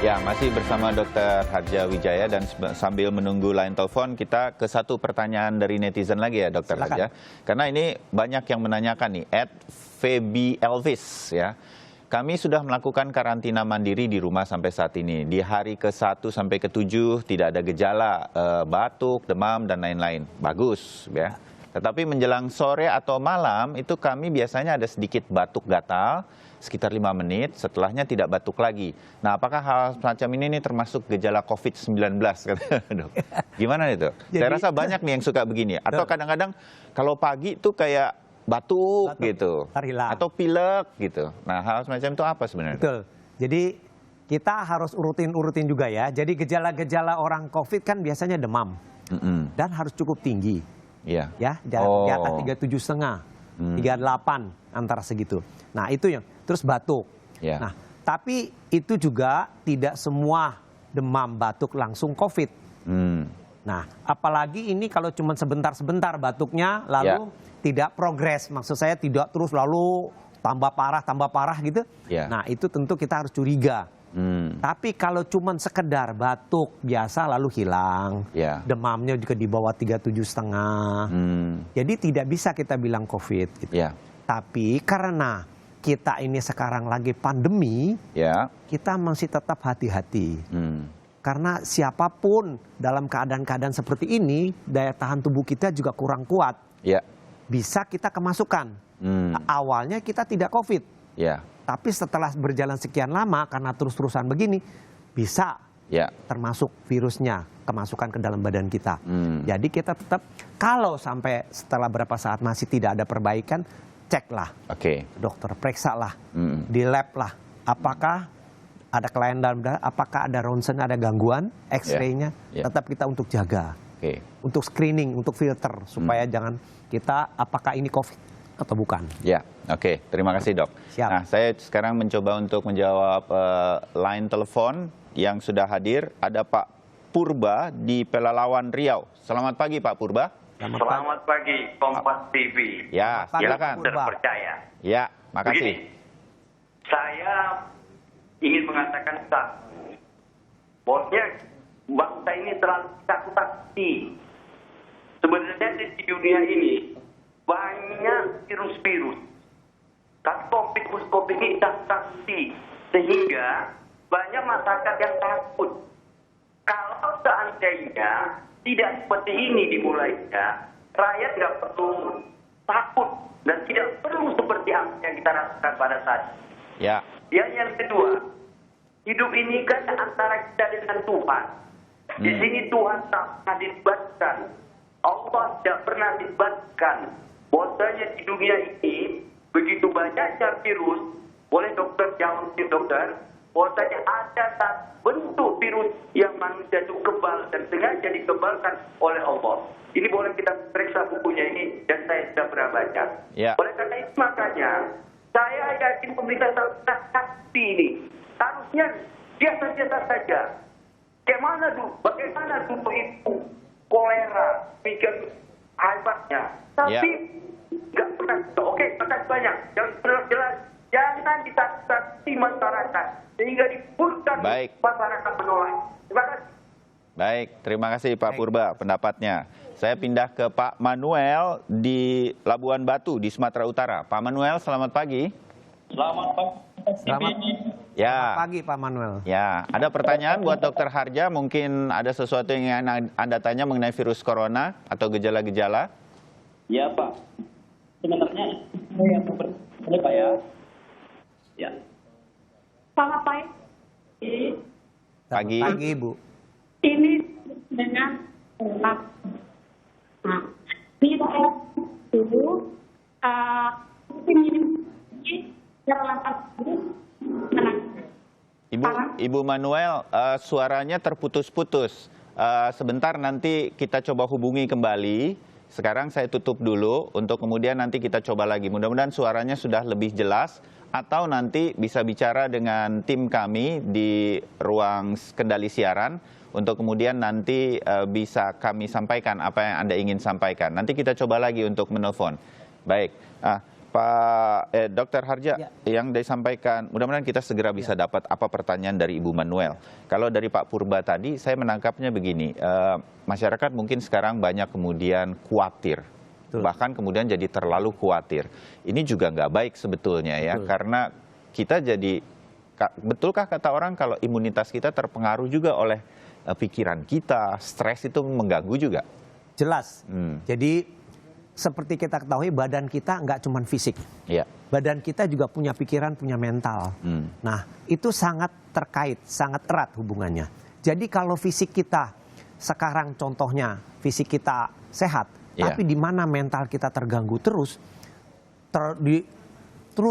Ya, masih bersama Dr. Harja Wijaya dan sambil menunggu line telepon kita ke satu pertanyaan dari netizen lagi ya Dr. Harja. Karena ini banyak yang menanyakan nih, @Febi_Elvis ya. Kami sudah melakukan karantina mandiri di rumah sampai saat ini. Di hari ke-1 sampai ke-7 tidak ada gejala batuk, demam dan lain-lain. Bagus ya. Tetapi menjelang sore atau malam itu kami biasanya ada sedikit batuk gatal sekitar 5 menit, setelahnya tidak batuk lagi. Nah, apakah hal semacam ini termasuk gejala COVID-19? Dok? Gimana itu? Saya rasa banyak nih yang suka begini. Atau kadang-kadang kalau pagi tuh kayak batuk gitu, atau pilek gitu. Nah, hal semacam itu apa sebenarnya? Betul. Jadi kita harus urutin juga ya. Jadi gejala-gejala orang COVID kan biasanya demam dan harus cukup tinggi. Iya. Ya, di atas 37,5, 38 antara segitu. Nah, itu yang terus batuk. Yeah. Nah, tapi itu juga tidak semua demam batuk langsung COVID. Nah, apalagi ini kalau cuma sebentar-sebentar batuknya lalu tidak progres. Maksud saya tidak terus lalu tambah parah gitu. Yeah. Nah, itu tentu kita harus curiga. Tapi kalau cuma sekedar batuk biasa lalu hilang, demamnya juga di bawah 37,5, jadi tidak bisa kita bilang COVID. Gitu. Tapi karena kita ini sekarang lagi pandemi, kita masih tetap hati-hati. Karena siapapun dalam keadaan-keadaan seperti ini, daya tahan tubuh kita juga kurang kuat. Bisa kita kemasukan. Awalnya kita tidak COVID. Tapi setelah berjalan sekian lama karena terus-terusan begini, bisa termasuk virusnya kemasukan ke dalam badan kita. Jadi kita tetap, kalau sampai setelah berapa saat masih tidak ada perbaikan, ceklah, dokter, periksalah, di lab lah, apakah ada kelainan dalam darah, apakah ada ronsen, ada gangguan, X-ray-nya, tetap kita untuk jaga, untuk screening, untuk filter, supaya jangan kita apakah ini COVID atau bukan. Terima kasih dok. Siap. Nah, saya sekarang mencoba untuk menjawab line telepon yang sudah hadir. Ada Pak Purba di Pelalawan, Riau. Selamat pagi Pak Purba. Selamat pagi, Kompas TV. Ya, silakan. Terpercaya. Ya, makasih. Begini, saya ingin mengatakan satu, bahwasanya bangsa ini terlalu takut-takuti. Sebenarnya di dunia ini banyak virus-virus. Tapi COVID ini takuti, sehingga banyak masyarakat yang takut. Kalau seandainya tidak seperti ini dimulainya, rakyat nggak perlu takut dan tidak perlu seperti apa yang kita rasakan pada saat ini. Yang kedua, hidup ini kan antara kita dengan Tuhan. Di sini Tuhan tak pernah dilibatkan. Allah tidak pernah dilibatkan. Bahwasanya di dunia ini begitu banyaknya virus, boleh dokter jawab dokter, bahwasanya ada satu bentuk virus yang manusia itu kebal dan sengaja dikebalkan oleh Allah. Ini boleh kita periksa bukunya ini dan saya sudah pernah baca. Oleh karena itu makanya saya yakin pemerintah sakti ini harusnya biasa-biasa saja. Bagaimana dulu itu kolera, pikir hebatnya. Tapi nggak pernah. Makasih banyak. Yang jelas jangan ditakut-takuti masyarakat sehingga dibutuhkan masyarakat menolak. Terima kasih. Baik, terima kasih Pak Purba pendapatnya. Saya pindah ke Pak Manuel di Labuan Batu di Sumatera Utara. Pak Manuel, selamat pagi. Selamat pagi. Selamat pagi Pak Manuel. Ya, ada pertanyaan buat Dokter Harja. Mungkin ada sesuatu yang ingin Anda tanya mengenai virus corona atau gejala-gejala? Ya Pak, sebenarnya yang boleh Pak ya? Ya. Selamat pagi. Pagi Bu. Ini dengan nah, ini saya dulu Ibu Manuel, suaranya terputus-putus. Sebentar nanti kita coba hubungi kembali. Sekarang saya tutup dulu untuk kemudian nanti kita coba lagi. Mudah-mudahan suaranya sudah lebih jelas atau nanti bisa bicara dengan tim kami di ruang kendali siaran untuk kemudian nanti bisa kami sampaikan apa yang Anda ingin sampaikan. Nanti kita coba lagi untuk menelpon. Baik, Dokter Harja, yang disampaikan, mudah-mudahan kita segera bisa dapat apa pertanyaan dari Ibu Manuel. Kalau dari Pak Purba tadi, saya menangkapnya begini, masyarakat mungkin sekarang banyak kemudian khawatir, bahkan kemudian jadi terlalu khawatir. Ini juga nggak baik sebetulnya ya, karena kita jadi, betulkah kata orang kalau imunitas kita terpengaruh juga oleh pikiran kita, stres itu mengganggu juga? Jelas. Jadi seperti kita ketahui badan kita nggak cuma fisik. Badan kita juga punya pikiran, punya mental. Nah itu sangat terkait, sangat erat hubungannya. Jadi kalau fisik kita sekarang contohnya fisik kita sehat, tapi di mana mental kita terganggu terus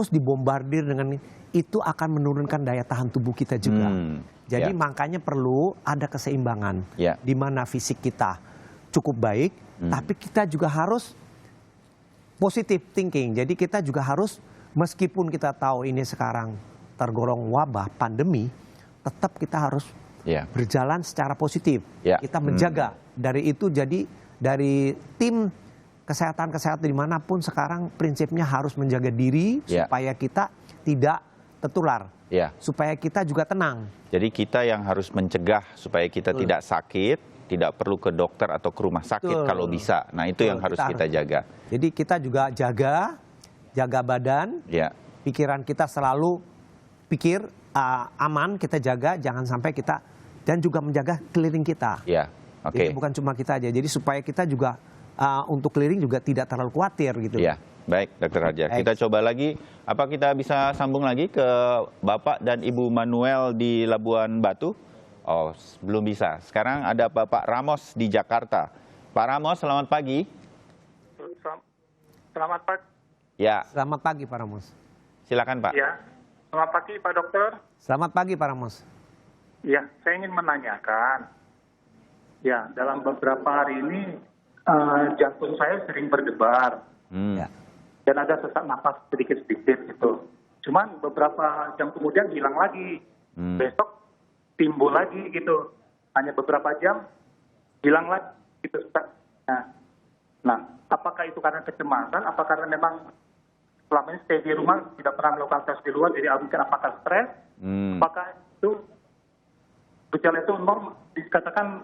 dibombardir dengan itu akan menurunkan daya tahan tubuh kita juga. Jadi makanya perlu ada keseimbangan di mana fisik kita cukup baik, tapi kita juga harus positive thinking. Jadi kita juga harus, meskipun kita tahu ini sekarang tergolong wabah, pandemi, tetap kita harus berjalan secara positif. Kita menjaga dari itu. Jadi dari tim kesehatan dimanapun sekarang prinsipnya harus menjaga diri supaya kita tidak tertular. Supaya kita juga tenang. Jadi kita yang harus mencegah supaya kita tidak sakit, tidak perlu ke dokter atau ke rumah sakit kalau bisa. Nah itu yang harus kita jaga. Jadi kita juga jaga badan, pikiran kita selalu pikir aman, kita jaga, jangan sampai kita, dan juga menjaga keliling kita. Jadi bukan cuma kita aja, jadi supaya kita juga untuk keliling juga tidak terlalu khawatir gitu. Baik, Dokter Harja. Kita coba lagi, apa kita bisa sambung lagi ke Bapak dan Ibu Manuel di Labuan Batu? Oh, belum bisa. Sekarang ada Bapak Ramos di Jakarta. Pak Ramos, selamat pagi. Selamat pagi. Selamat pagi Pak Ramos. Silakan Pak. Selamat pagi Pak Dokter. Selamat pagi Pak Ramos. Saya ingin menanyakan. Dalam beberapa hari ini jantung saya sering berdebar. Dan ada sesak nafas sedikit-sedikit gitu. Cuman beberapa jam kemudian hilang lagi. Besok timbul lagi gitu. Hanya beberapa jam hilang lagi gitu. Nah, apakah itu karena kecemasan? Apa karena memang selama ini stay di rumah, tidak pernah melakukan tes di luar, jadi mungkin apakah stres? Apakah itu gejala itu normal dikatakan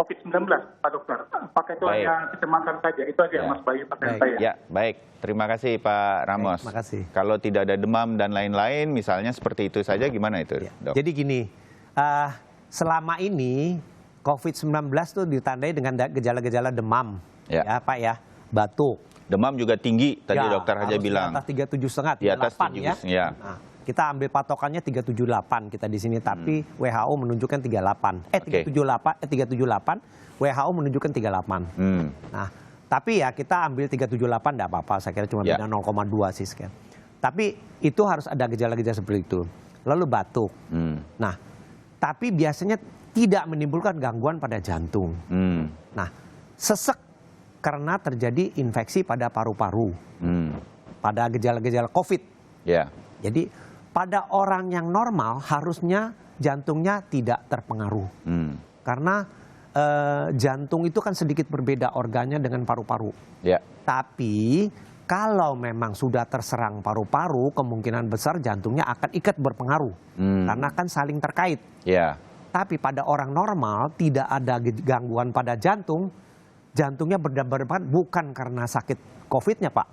COVID-19, Pak Dokter? Apakah itu hanya kecemasan saja? Itu aja Mas Bayu pertanyaan saya. Baik. Terima kasih Pak Ramos. Terima kasih. Kalau tidak ada demam dan lain-lain, misalnya seperti itu saja, gimana itu, Dok? Jadi gini, selama ini COVID-19 itu ditandai dengan gejala-gejala demam, Pak ya, batuk. Demam juga tinggi, tadi Dokter Harja bilang. Di atas 37,5, di atas 38 ya. Nah, kita ambil patokannya 378 kita di sini, tapi WHO menunjukkan 378, WHO menunjukkan 38. Nah, tapi ya kita ambil 378 enggak apa-apa, saya kira cuma beda 0,2 sih sekian. Tapi itu harus ada gejala-gejala seperti itu. Lalu batuk. Nah, tapi biasanya tidak menimbulkan gangguan pada jantung. Nah, sesek karena terjadi infeksi pada paru-paru. Pada gejala-gejala COVID. Jadi pada orang yang normal harusnya jantungnya tidak terpengaruh. Karena jantung itu kan sedikit berbeda organnya dengan paru-paru. Tapi kalau memang sudah terserang paru-paru, kemungkinan besar jantungnya akan ikut berpengaruh. Karena kan saling terkait. Tapi pada orang normal tidak ada gangguan pada jantung. Jantungnya berdebar-debar bukan karena sakit COVID-nya, Pak.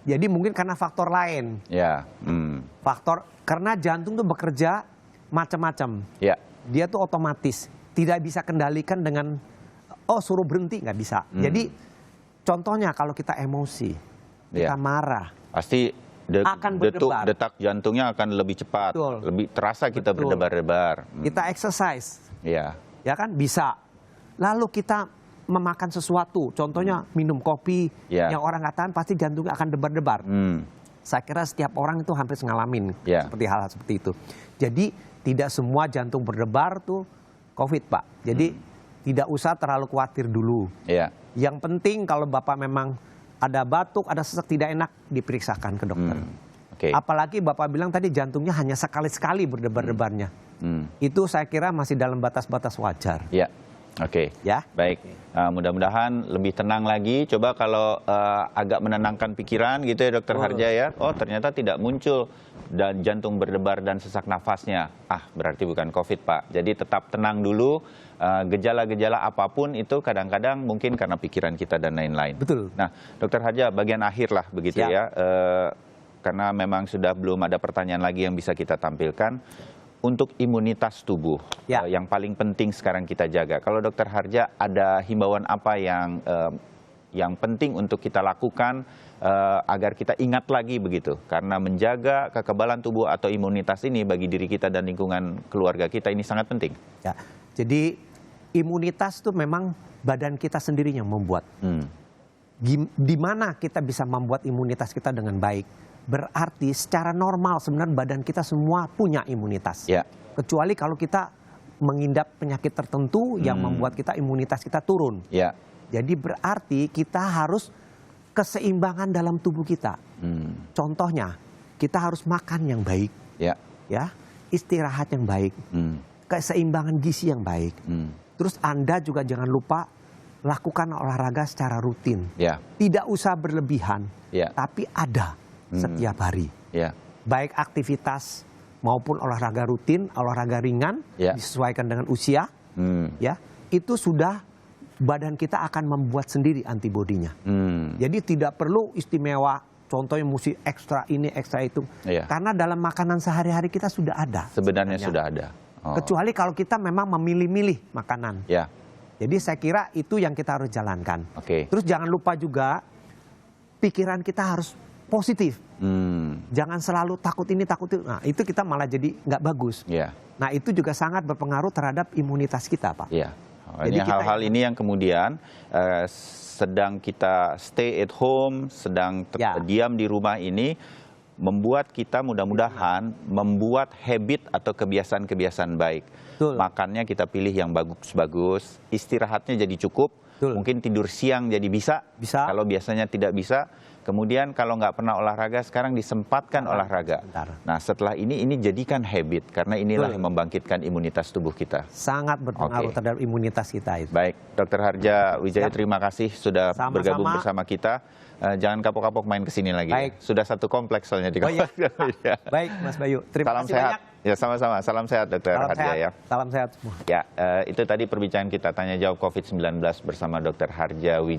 Jadi mungkin karena faktor lain. Faktor, karena jantung tuh bekerja macam-macam. Dia tuh otomatis. Tidak bisa kendalikan dengan, suruh berhenti, nggak bisa. Jadi contohnya kalau kita emosi, kita marah. Pasti detak jantungnya akan lebih cepat. Lebih terasa kita berdebar-debar. Kita exercise. Ya kan, bisa. Lalu kita memakan sesuatu, contohnya minum kopi, yang orang nggak tahan pasti jantungnya akan debar-debar. Saya kira setiap orang itu hampir ngalamin seperti hal seperti itu. Jadi tidak semua jantung berdebar tuh COVID, Pak. Jadi tidak usah terlalu khawatir dulu. Yang penting kalau Bapak memang ada batuk, ada sesak tidak enak, diperiksakan ke dokter. Apalagi Bapak bilang tadi jantungnya hanya sekali-sekali berdebar-debarnya. Itu saya kira masih dalam batas-batas wajar. Oke, Ya. baik. Mudah-mudahan lebih tenang lagi. Coba kalau agak menenangkan pikiran gitu ya Dokter Harja ya. Oh ternyata tidak muncul dan jantung berdebar dan sesak nafasnya. Berarti bukan COVID Pak. Jadi tetap tenang dulu. Gejala-gejala apapun itu kadang-kadang mungkin karena pikiran kita dan lain-lain. Betul. Nah Dokter Harja bagian akhir lah begitu Siap. ya. Karena memang sudah belum ada pertanyaan lagi yang bisa kita tampilkan. Untuk imunitas tubuh, Ya. yang paling penting sekarang kita jaga. Kalau Dokter Harja ada himbauan apa yang penting untuk kita lakukan agar kita ingat lagi begitu? Karena menjaga kekebalan tubuh atau imunitas ini bagi diri kita dan lingkungan keluarga kita ini sangat penting. Ya. Jadi imunitas itu memang badan kita sendiri yang membuat. Di mana kita bisa membuat imunitas kita dengan baik? Berarti secara normal sebenarnya badan kita semua punya imunitas. Ya. Kecuali kalau kita mengidap penyakit tertentu yang membuat kita imunitas kita turun. Ya. Jadi berarti kita harus keseimbangan dalam tubuh kita. Contohnya, kita harus makan yang baik, ya, istirahat yang baik, keseimbangan gizi yang baik. Terus Anda juga jangan lupa lakukan olahraga secara rutin. Ya. Tidak usah berlebihan, Ya. tapi ada setiap hari. Ya. Baik aktivitas maupun olahraga rutin, olahraga ringan, Ya. disesuaikan dengan usia, ya, itu sudah badan kita akan membuat sendiri antibodinya. Jadi tidak perlu istimewa, contohnya mesti ekstra ini, ekstra itu. Iya. Karena dalam makanan sehari-hari kita sudah ada. Sebenarnya sudah ada. Kecuali kalau kita memang memilih-milih makanan. Ya. Jadi saya kira itu yang kita harus jalankan. Oke. Terus jangan lupa juga pikiran kita harus positif. Jangan selalu takut ini, takut itu. Nah, itu kita malah jadi nggak bagus. Ya. Nah, itu juga sangat berpengaruh terhadap imunitas kita, Pak. Ya. Jadi Ini hal-hal ini yang kemudian sedang kita stay at home, sedang diam di rumah ini, membuat kita mudah-mudahan membuat habit atau kebiasaan-kebiasaan baik. Betul. Makannya kita pilih yang bagus-bagus, istirahatnya jadi cukup, Betul. mungkin tidur siang jadi bisa. Kalau biasanya tidak bisa. Kemudian kalau nggak pernah olahraga, sekarang disempatkan olahraga. Nah setelah ini jadikan habit, karena inilah yang membangkitkan imunitas tubuh kita. Sangat berpengaruh terhadap imunitas kita itu. Baik, Dokter Harja Wijaya, terima kasih sudah Sama-sama. bergabung bersama kita. Jangan kapok-kapok main kesini lagi. Baik. Sudah satu kompleks soalnya di iya. Ya. Baik, Mas Bayu. Terima Salam kasih sehat. banyak. Ya sama-sama. Salam sehat Dokter Salam Harja sehat. ya. Salam sehat semua. Ya, itu tadi perbincangan kita tanya jawab COVID-19 bersama Dokter Harja Wijaya.